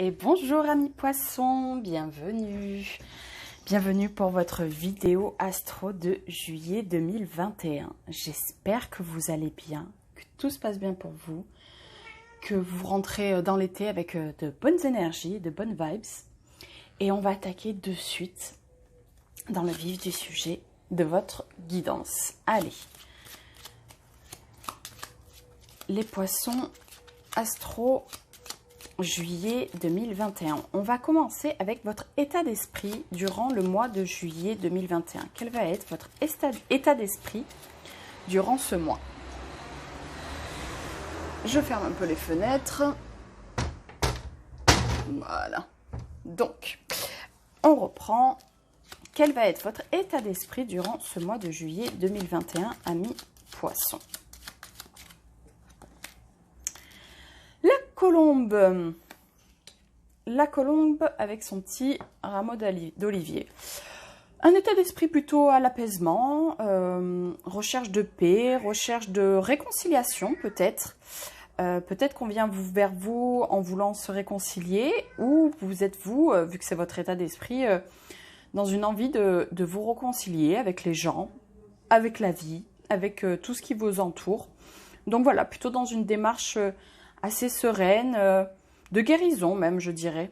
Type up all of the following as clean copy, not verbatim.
Et bonjour amis poissons, bienvenue. Bienvenue pour votre vidéo astro de juillet 2021. J'espère que vous allez bien, que tout se passe bien pour vous, que vous rentrez dans l'été avec de bonnes énergies, de bonnes vibes. Et on va attaquer de suite dans le vif du sujet de votre guidance. Allez, les poissons astro juillet 2021. On va commencer avec votre état d'esprit durant le mois de juillet 2021. Quel va être votre état d'esprit durant ce mois? Je ferme un peu les fenêtres. Voilà. Donc, on reprend. Quel va être votre état d'esprit durant ce mois de juillet 2021, amis poissons? La colombe avec son petit rameau d'olivier. Un état d'esprit plutôt à l'apaisement, recherche de paix, recherche de réconciliation peut-être. Peut-être qu'on vient vers vous en voulant se réconcilier, ou vous êtes vous, vu que c'est votre état d'esprit, dans une envie de vous réconcilier avec les gens, avec la vie, avec tout ce qui vous entoure. Donc voilà, plutôt dans une démarche assez sereine, de guérison même, je dirais.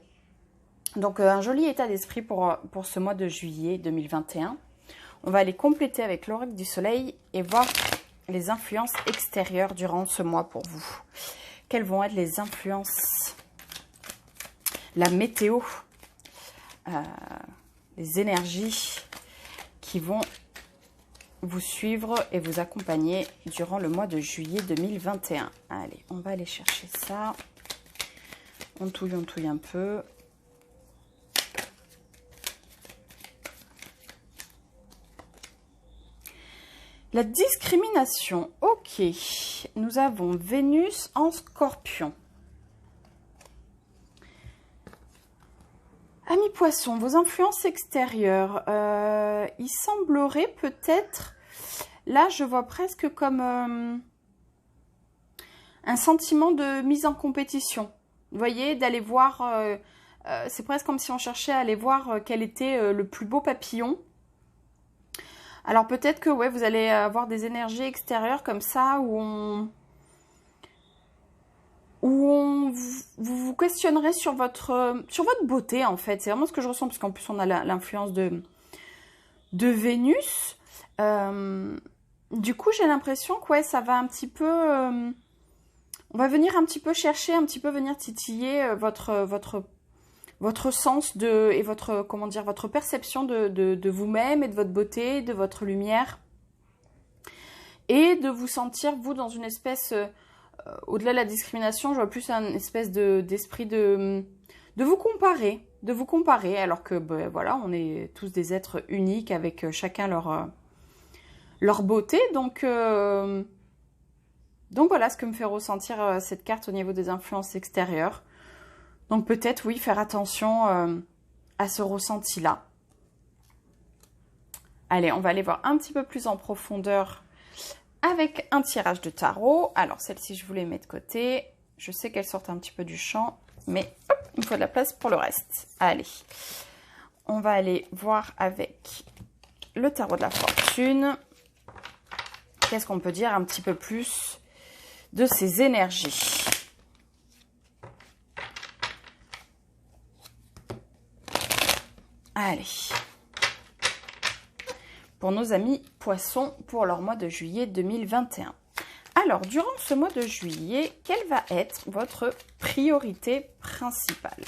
Donc un joli état d'esprit pour ce mois de juillet 2021. On va aller compléter avec l'oracle du soleil et voir les influences extérieures durant ce mois pour vous. Quelles vont être les influences? La météo, les énergies qui vont vous suivre et vous accompagner durant le mois de juillet 2021. Allez, on va aller chercher ça. On touille un peu. La discrimination, ok. Nous avons Vénus en Scorpion. Amis poissons, vos influences extérieures, il semblerait peut-être, là je vois presque comme un sentiment de mise en compétition. Vous voyez, d'aller voir, c'est presque comme si on cherchait à aller voir quel était le plus beau papillon. Alors peut-être que ouais, vous allez avoir des énergies extérieures comme ça où vous vous questionnerez sur votre beauté en fait. C'est vraiment ce que je ressens, parce qu'en plus on a l'influence de Vénus. Du coup j'ai l'impression que ouais, ça va un petit peu... on va venir un petit peu chercher, un petit peu venir titiller votre sens et votre, comment dire, votre perception de vous-même et de votre beauté, de votre lumière. Et de vous sentir, vous, dans une espèce... au-delà de la discrimination, je vois plus un espèce d'esprit de vous comparer, alors que ben, voilà, on est tous des êtres uniques avec chacun leur beauté. Donc voilà ce que me fait ressentir cette carte au niveau des influences extérieures. Donc peut-être, oui, faire attention à ce ressenti-là. Allez, on va aller voir un petit peu plus en profondeur avec un tirage de tarot. Alors, celle-ci, je voulais mettre de côté. Je sais qu'elle sort un petit peu du champ, mais hop, il me faut de la place pour le reste. Allez, on va aller voir avec le tarot de la fortune. Qu'est-ce qu'on peut dire un petit peu plus de ces énergies? Allez, pour nos amis poissons, pour leur mois de juillet 2021. Alors, durant ce mois de juillet, quelle va être votre priorité principale?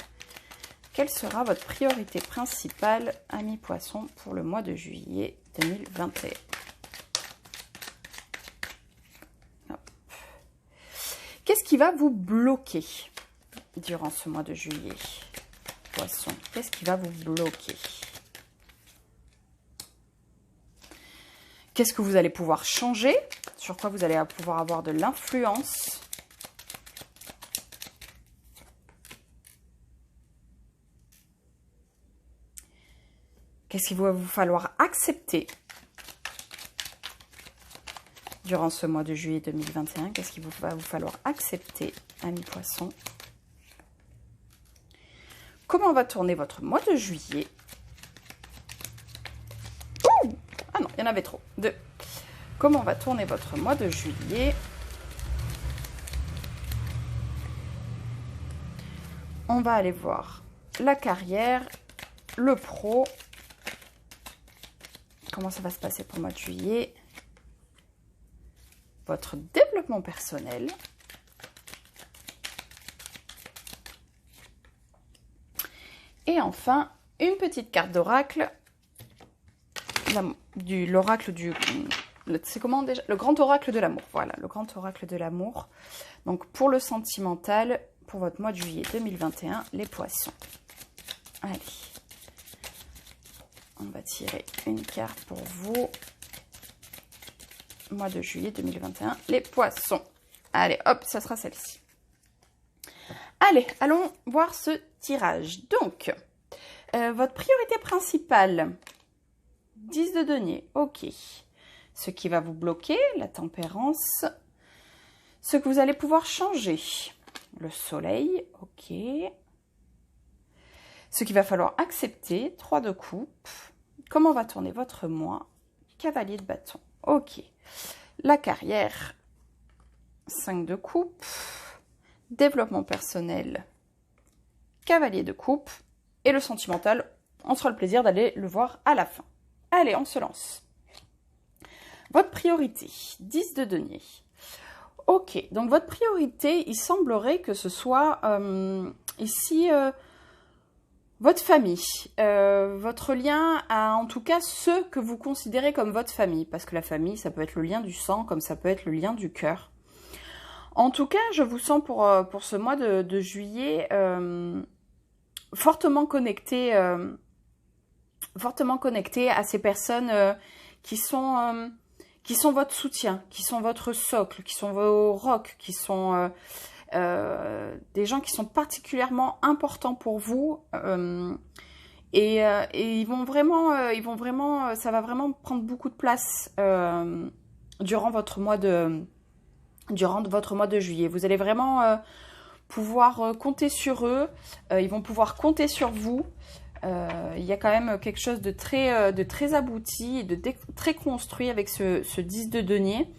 Quelle sera votre priorité principale, amis poissons, pour le mois de juillet 2021? Qu'est-ce qui va vous bloquer durant ce mois de juillet, poissons? Qu'est-ce qui va vous bloquer? Qu'est-ce que vous allez pouvoir changer? Sur quoi vous allez pouvoir avoir de l'influence? Qu'est-ce qu'il va vous falloir accepter durant ce mois de juillet 2021? Qu'est-ce qu'il va vous falloir accepter, amis poissons? comment va tourner votre mois de juillet? Ouh, ah non, il y en avait trop. 2. Comment va tourner votre mois de juillet? On va aller voir la carrière, le pro. Comment ça va se passer pour le mois de juillet? Votre développement personnel. Et enfin, une petite carte d'oracle. L'oracle du... C'est comment déjà? Le grand oracle de l'amour. Voilà, le grand oracle de l'amour. Donc, pour le sentimental, pour votre mois de juillet 2021, les poissons. Allez. On va tirer une carte pour vous. Mois de juillet 2021, les poissons. Allez, hop, ça sera celle-ci. Allez, allons voir ce tirage. Donc, votre priorité principale, 10 de denier, ok. Ce qui va vous bloquer, la tempérance. Ce que vous allez pouvoir changer, le soleil, ok. Ce qu'il va falloir accepter, 3 de coupe. Comment va tourner votre mois? Cavalier de bâton, ok. La carrière, 5 de coupe. Développement personnel, cavalier de coupe. Et le sentimental, on sera le plaisir d'aller le voir à la fin. Allez, on se lance. Votre priorité, 10 de denier. Ok, donc votre priorité, il semblerait que ce soit ici votre famille. Votre lien à, en tout cas, ceux que vous considérez comme votre famille. Parce que la famille, ça peut être le lien du sang, comme ça peut être le lien du cœur. En tout cas, je vous sens pour ce mois de juillet fortement connecté à ces personnes qui sont votre soutien, qui sont votre socle, qui sont vos rocs, qui sont des gens qui sont particulièrement importants pour vous. Et ils vont vraiment, ça va vraiment prendre beaucoup de place durant votre mois de juillet. Vous allez vraiment pouvoir compter sur eux. Ils vont pouvoir compter sur vous. Il y a quand même quelque chose de très abouti et de très construit avec ce 10 de denier.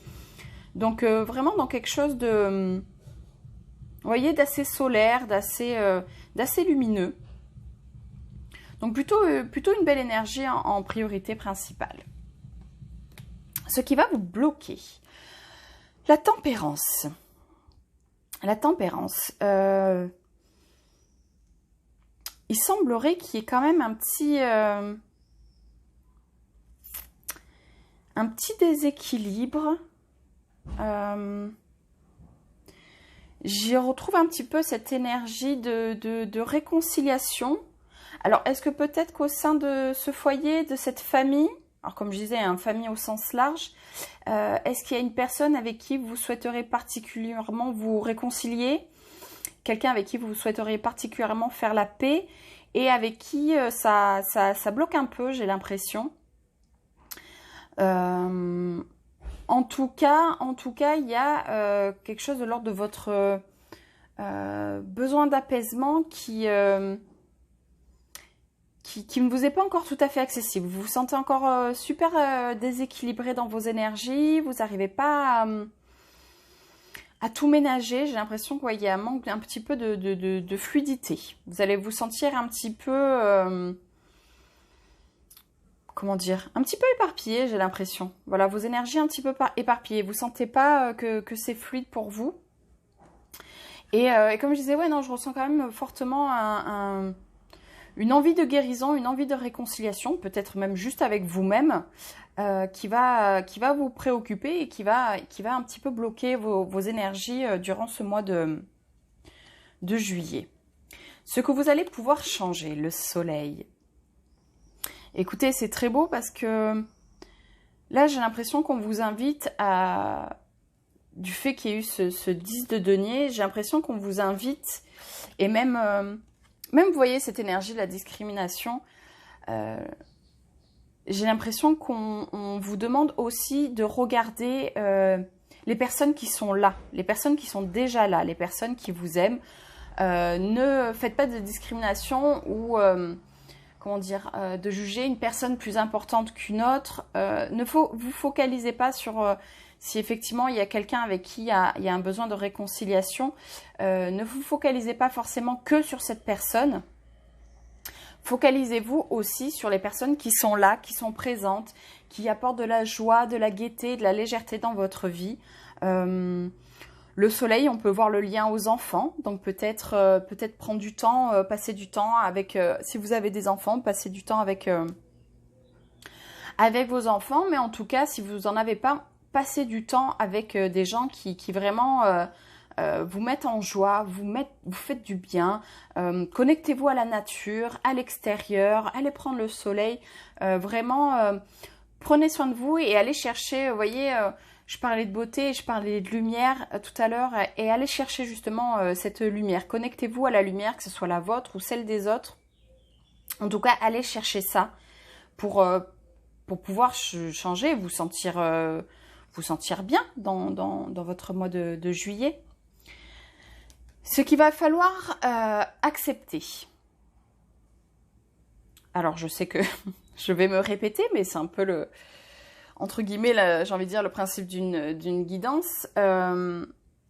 Donc vraiment dans quelque chose de, vous voyez, d'assez solaire, d'assez lumineux. Donc plutôt une belle énergie en priorité principale. Ce qui va vous bloquer, la tempérance. La tempérance. Il semblerait qu'il y ait quand même un petit déséquilibre. J'y retrouve un petit peu cette énergie de réconciliation. Alors, est-ce que peut-être qu'au sein de ce foyer, de cette famille, alors comme je disais, une famille au sens large, est-ce qu'il y a une personne avec qui vous souhaiteriez particulièrement vous réconcilier? Quelqu'un avec qui vous souhaiteriez particulièrement faire la paix et avec qui ça bloque un peu, j'ai l'impression. En tout cas, il y a quelque chose de l'ordre de votre besoin d'apaisement qui ne vous est pas encore tout à fait accessible. Vous vous sentez encore super déséquilibré dans vos énergies. Vous n'arrivez pas à tout ménager. J'ai l'impression qu'il y a un petit peu de fluidité. Vous allez vous sentir un petit peu... comment dire, un petit peu éparpillé, j'ai l'impression. Voilà, vos énergies un petit peu éparpillées. Vous ne sentez pas que c'est fluide pour vous. Et comme je disais, ouais, non, je ressens quand même fortement une envie de guérison, une envie de réconciliation, peut-être même juste avec vous-même, qui va vous préoccuper et qui va un petit peu bloquer vos énergies durant ce mois de juillet. Ce que vous allez pouvoir changer, le soleil. Écoutez, c'est très beau parce que là, j'ai l'impression qu'on vous invite à... Du fait qu'il y ait eu ce 10 de denier, j'ai l'impression qu'on vous invite, et même, vous voyez cette énergie de la discrimination, j'ai l'impression qu'on vous demande aussi de regarder les personnes qui sont là, les personnes qui sont déjà là, les personnes qui vous aiment. Ne faites pas de discrimination ou, comment dire, de juger une personne plus importante qu'une autre. Vous focalisez pas sur si effectivement il y a quelqu'un avec qui il y a un besoin de réconciliation. Ne vous focalisez pas forcément que sur cette personne. Focalisez-vous aussi sur les personnes qui sont là, qui sont présentes, qui apportent de la joie, de la gaieté, de la légèreté dans votre vie. Le soleil, on peut voir le lien aux enfants, donc peut-être prendre du temps, passer du temps avec, si vous avez des enfants, passer du temps avec vos enfants, mais en tout cas, si vous n'en avez pas, passez du temps avec des gens qui vraiment vous mettent en joie, vous faites du bien, connectez-vous à la nature, à l'extérieur, allez prendre le soleil, vraiment prenez soin de vous et allez chercher, vous voyez, je parlais de beauté, je parlais de lumière tout à l'heure, et allez chercher justement cette lumière, connectez-vous à la lumière, que ce soit la vôtre ou celle des autres, en tout cas allez chercher ça pour pouvoir changer, vous sentir bien dans votre mois de juillet. Ce qu'il va falloir accepter. Alors, je sais que je vais me répéter, mais c'est un peu entre guillemets, j'ai envie de dire, le principe d'une guidance. Là,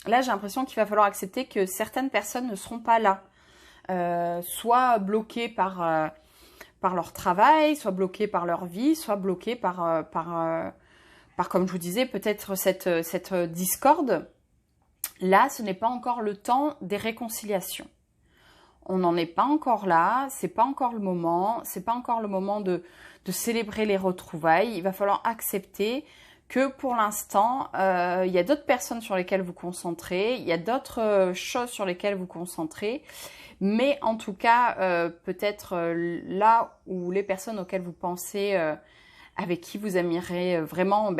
j'ai l'impression qu'il va falloir accepter que certaines personnes ne seront pas là. Soit bloquées par leur travail, soit bloquées par leur vie, soit bloquées par comme je vous disais, peut-être cette discorde. Là, ce n'est pas encore le temps des réconciliations. On n'en est pas encore là, c'est pas encore le moment, c'est pas encore le moment de célébrer les retrouvailles. Il va falloir accepter que pour l'instant, il y a d'autres personnes sur lesquelles vous concentrez, il y a d'autres choses sur lesquelles vous concentrez, mais en tout cas, peut-être là où les personnes auxquelles vous pensez, avec qui vous aimeriez vraiment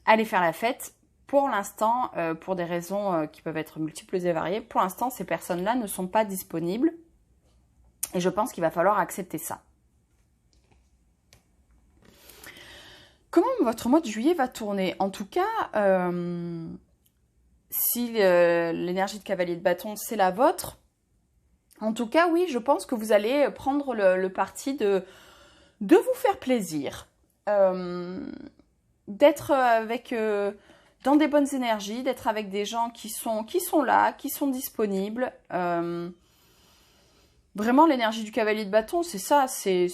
aller faire la fête, pour l'instant, pour des raisons qui peuvent être multiples et variées, pour l'instant, ces personnes-là ne sont pas disponibles. Et je pense qu'il va falloir accepter ça. Comment votre mois de juillet va tourner? En tout cas, si l'énergie de cavalier de bâton, c'est la vôtre, en tout cas, oui, je pense que vous allez prendre le parti de vous faire plaisir. D'être avec... dans des bonnes énergies, d'être avec des gens qui sont là, qui sont disponibles. Vraiment, l'énergie du cavalier de bâton, c'est ça, c'est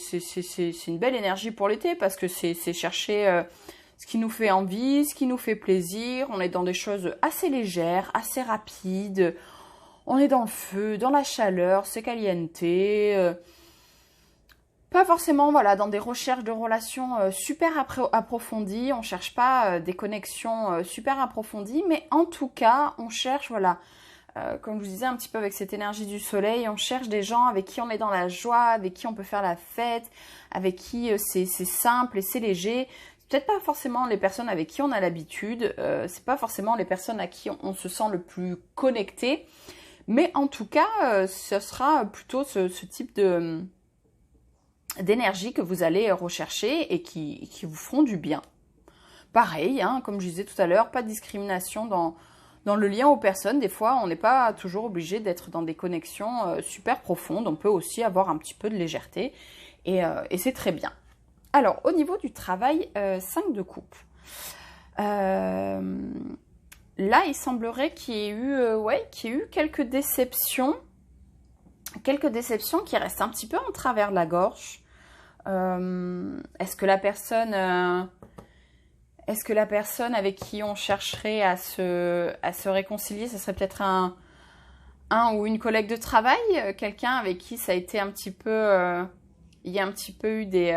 une belle énergie pour l'été parce que c'est chercher ce qui nous fait envie, ce qui nous fait plaisir. On est dans des choses assez légères, assez rapides. On est dans le feu, dans la chaleur, c'est caliente. Pas forcément, voilà, dans des recherches de relations super approfondies. On cherche pas des connexions super approfondies, mais en tout cas, on cherche, voilà, comme je vous disais un petit peu avec cette énergie du soleil, on cherche des gens avec qui on est dans la joie, avec qui on peut faire la fête, avec qui c'est simple et c'est léger. C'est peut-être pas forcément les personnes avec qui on a l'habitude, c'est pas forcément les personnes à qui on se sent le plus connecté, mais en tout cas, ce sera plutôt ce type d'énergie que vous allez rechercher et qui vous feront du bien. Pareil, hein, comme je disais tout à l'heure, pas de discrimination dans le lien aux personnes. Des fois, on n'est pas toujours obligé d'être dans des connexions super profondes. On peut aussi avoir un petit peu de légèreté et c'est très bien. Alors, au niveau du travail, 5 de coupe. Là, il semblerait qu'il y ait eu quelques déceptions. Quelques déceptions qui restent un petit peu en travers de la gorge. Est-ce que la personne avec qui on chercherait à se réconcilier, ce serait peut-être un ou une collègue de travail, quelqu'un avec qui ça a été un petit peu, il y a un petit peu eu des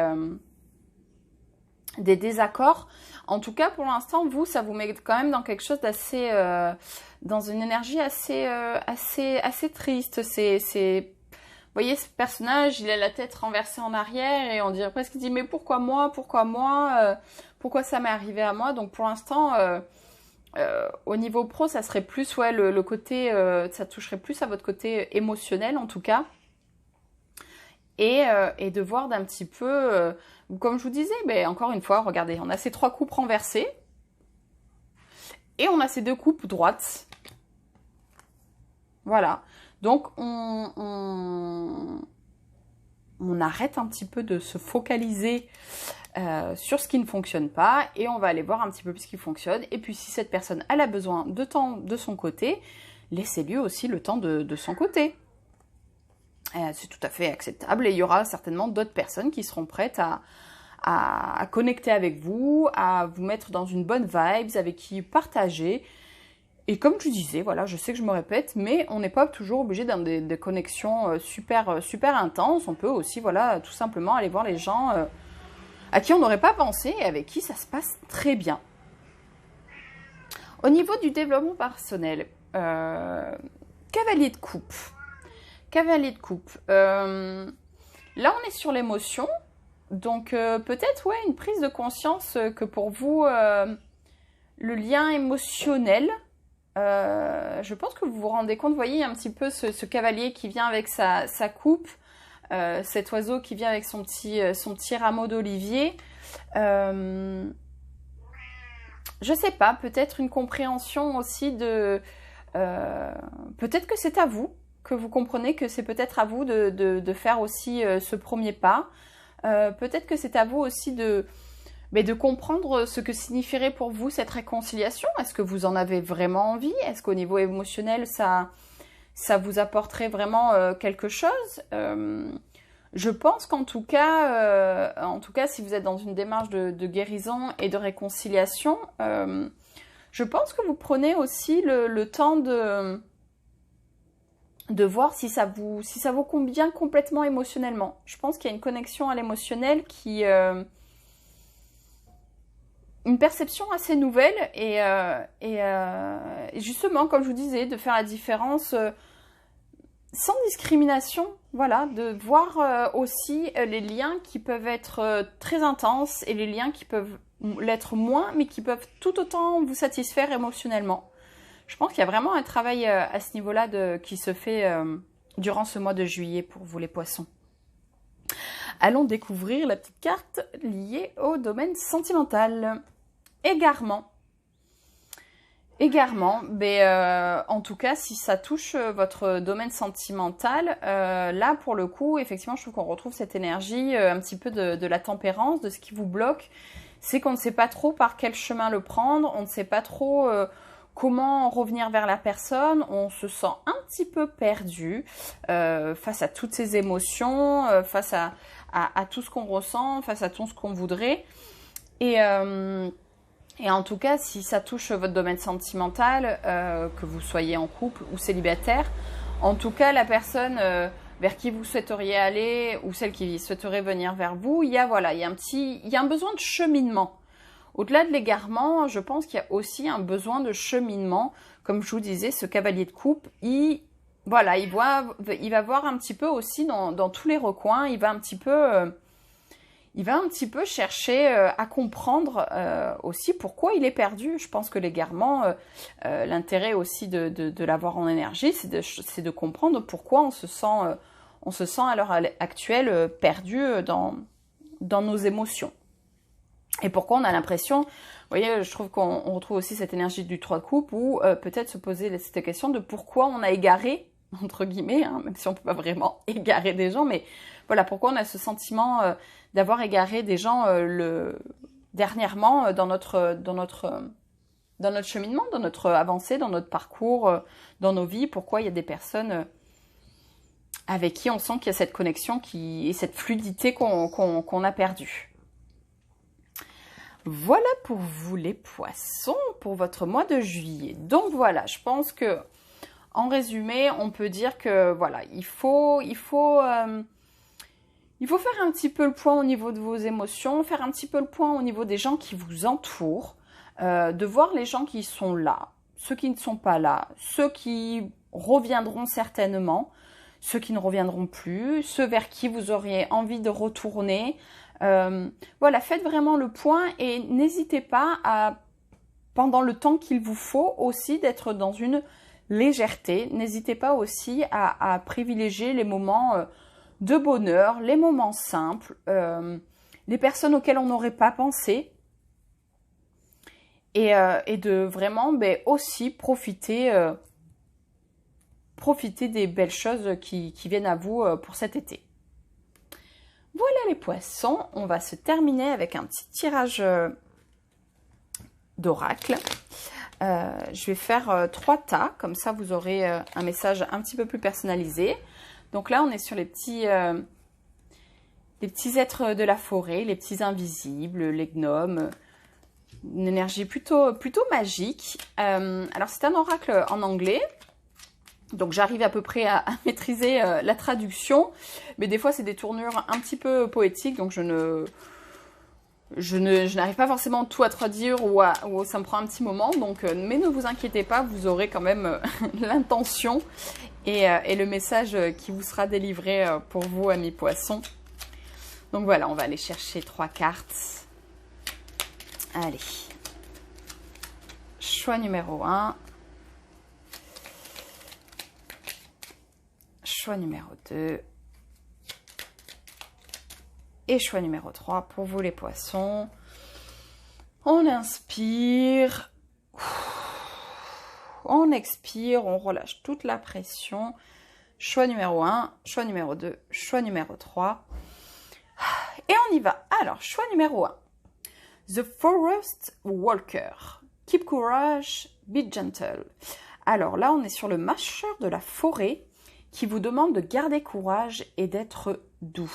désaccords. En tout cas, pour l'instant, vous, ça vous met quand même dans quelque chose d'assez, dans une énergie assez triste. Vous voyez, ce personnage, il a la tête renversée en arrière et on dirait presque qu'il dit mais pourquoi moi, pourquoi ça m'est arrivé à moi. Donc pour l'instant, au niveau pro, ça serait plus le côté, ça toucherait plus à votre côté émotionnel en tout cas. Et de voir d'un petit peu, comme je vous disais, encore une fois, regardez, on a ces 3 coupes renversées et on a ces 2 coupes droites. Voilà. Donc, on arrête un petit peu de se focaliser sur ce qui ne fonctionne pas et on va aller voir un petit peu ce qui fonctionne. Et puis, si cette personne elle a besoin de temps de son côté, laissez-lui aussi le temps de son côté. C'est tout à fait acceptable et il y aura certainement d'autres personnes qui seront prêtes à connecter avec vous, à vous mettre dans une bonne vibe, avec qui partager. Et comme je disais, voilà, je sais que je me répète, mais on n'est pas toujours obligé d'avoir des connexions super intenses. On peut aussi, voilà, tout simplement aller voir les gens à qui on n'aurait pas pensé et avec qui ça se passe très bien. Au niveau du développement personnel, cavalier de coupe. Cavalier de coupe. Là, on est sur l'émotion. Donc, peut-être, ouais, une prise de conscience que pour vous, le lien émotionnel, je pense que vous vous rendez compte, vous voyez un petit peu ce cavalier qui vient avec sa coupe, cet oiseau qui vient avec son petit rameau d'olivier. Je sais pas, peut-être une compréhension aussi de... peut-être que c'est à vous, que vous comprenez que c'est peut-être à vous de faire aussi ce premier pas. Peut-être que c'est à vous aussi de comprendre ce que signifierait pour vous cette réconciliation. Est-ce que vous en avez vraiment envie? Est-ce qu'au niveau émotionnel, ça vous apporterait vraiment quelque chose? Je pense qu'en tout cas, si vous êtes dans une démarche de guérison et de réconciliation, je pense que vous prenez aussi le temps de voir si ça vous convient complètement émotionnellement. Je pense qu'il y a une connexion à l'émotionnel qui... une perception assez nouvelle et justement, comme je vous disais, de faire la différence sans discrimination, voilà, de voir aussi les liens qui peuvent être très intenses et les liens qui peuvent l'être moins, mais qui peuvent tout autant vous satisfaire émotionnellement. Je pense qu'il y a vraiment un travail à ce niveau-là qui se fait durant ce mois de juillet pour vous les poissons. Allons découvrir la petite carte liée au domaine sentimental. Égarement. Égarement, en tout cas, si ça touche votre domaine sentimental, là, pour le coup, effectivement, je trouve qu'on retrouve cette énergie un petit peu de la tempérance, de ce qui vous bloque. C'est qu'on ne sait pas trop par quel chemin le prendre, on ne sait pas trop comment revenir vers la personne, on se sent un petit peu perdu face à toutes ces émotions, face à tout ce qu'on ressent, face à tout ce qu'on voudrait. Et en tout cas, si ça touche votre domaine sentimental, que vous soyez en couple ou célibataire, en tout cas, la personne vers qui vous souhaiteriez aller ou celle qui souhaiterait venir vers vous, il y a un besoin de cheminement. Au-delà de l'égarement, je pense qu'il y a aussi un besoin de cheminement. Comme je vous disais, ce cavalier de coupe, il va voir un petit peu aussi dans tous les recoins, il va un petit peu chercher à comprendre aussi pourquoi il est perdu. Je pense que l'égarement, l'intérêt aussi de l'avoir en énergie, c'est de comprendre pourquoi on se sent à l'heure actuelle perdu dans nos émotions. Et pourquoi on a l'impression, vous voyez, je trouve qu'on retrouve aussi cette énergie du 3 de coupe où peut-être se poser cette question de pourquoi on a égaré, entre guillemets, hein, même si on ne peut pas vraiment égarer des gens, mais voilà, pourquoi on a ce sentiment d'avoir égaré des gens dernièrement dans notre cheminement, dans notre avancée, dans notre parcours, dans nos vies, pourquoi il y a des personnes avec qui on sent qu'il y a cette connexion et cette fluidité qu'on a perdue. Voilà pour vous les poissons, pour votre mois de juillet. Donc voilà, je pense que en résumé, on peut dire que voilà, il faut faire un petit peu le point au niveau de vos émotions, faire un petit peu le point au niveau des gens qui vous entourent, de voir les gens qui sont là, ceux qui ne sont pas là, ceux qui reviendront certainement, ceux qui ne reviendront plus, ceux vers qui vous auriez envie de retourner. Voilà, faites vraiment le point et n'hésitez pas à, pendant le temps qu'il vous faut aussi, d'être dans une légèreté. N'hésitez pas aussi à privilégier les moments de bonheur, les moments simples, les personnes auxquelles on n'aurait pas pensé. Et de vraiment aussi profiter profiter des belles choses qui viennent à vous pour cet été. Voilà les poissons, on va se terminer avec un petit tirage d'oracle. Je vais faire 3 tas, comme ça vous aurez un message un petit peu plus personnalisé. Donc là on est sur les petits êtres de la forêt, les petits invisibles, les gnomes, une énergie plutôt magique. Alors c'est un oracle en anglais, donc j'arrive à peu près à maîtriser la traduction, mais des fois c'est des tournures un petit peu poétiques, donc je n'arrive pas forcément tout à traduire ou ça me prend un petit moment, donc, mais ne vous inquiétez pas, vous aurez quand même l'intention et le message qui vous sera délivré pour vous, amis poissons. Donc voilà, on va aller chercher 3 cartes. Allez. Choix numéro 1. Choix numéro 2. Et choix numéro 3 pour vous les poissons. On inspire. On expire, on relâche toute la pression. Choix numéro 1, choix numéro 2, choix numéro 3. Et on y va. Alors, choix numéro 1. The Forest Walker. Keep courage, be gentle. Alors là, on est sur le marcheur de la forêt qui vous demande de garder courage et d'être doux.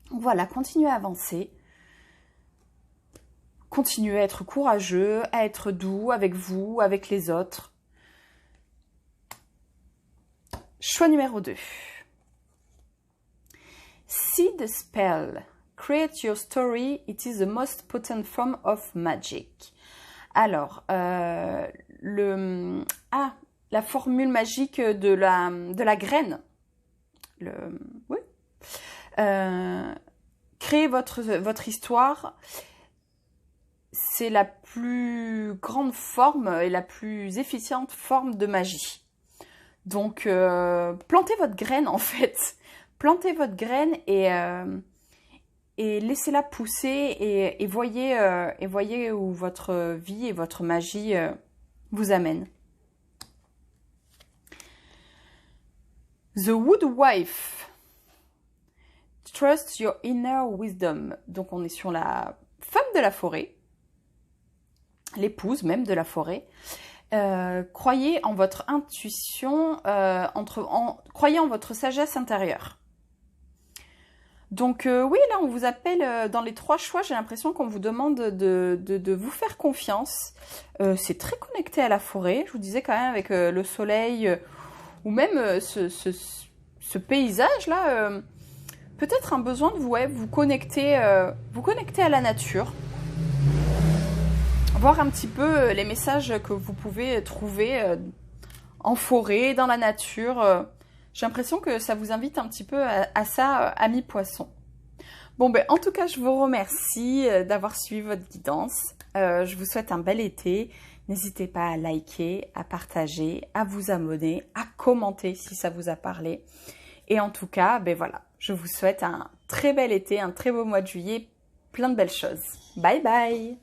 Voilà, continuez à avancer. Continuez à être courageux, à être doux avec vous, avec les autres. Choix numéro 2. See the spell. Create your story. It is the most potent form of magic. Alors, la formule magique de la graine. Oui. Créer votre histoire. C'est la plus grande forme et la plus efficiente forme de magie. Donc, plantez votre graine en fait. Plantez votre graine et laissez-la pousser et voyez où votre vie et votre magie vous amènent. The Woodwife. Trust your inner wisdom. Donc, on est sur la femme de la forêt. L'épouse même de la forêt. Croyez en votre intuition, croyez en votre sagesse intérieure. Donc oui, là on vous appelle dans les 3 choix, j'ai l'impression qu'on vous demande de vous faire confiance. C'est très connecté à la forêt, je vous disais quand même avec le soleil ou même ce paysage là, peut-être un besoin de vous connecter à la nature. Voir un petit peu les messages que vous pouvez trouver en forêt, dans la nature. J'ai l'impression que ça vous invite un petit peu à ça, amis poissons. Bon, ben, en tout cas, je vous remercie d'avoir suivi votre guidance. Je vous souhaite un bel été. N'hésitez pas à liker, à partager, à vous abonner, à commenter si ça vous a parlé. Et en tout cas, ben voilà, je vous souhaite un très bel été, un très beau mois de juillet, plein de belles choses. Bye bye!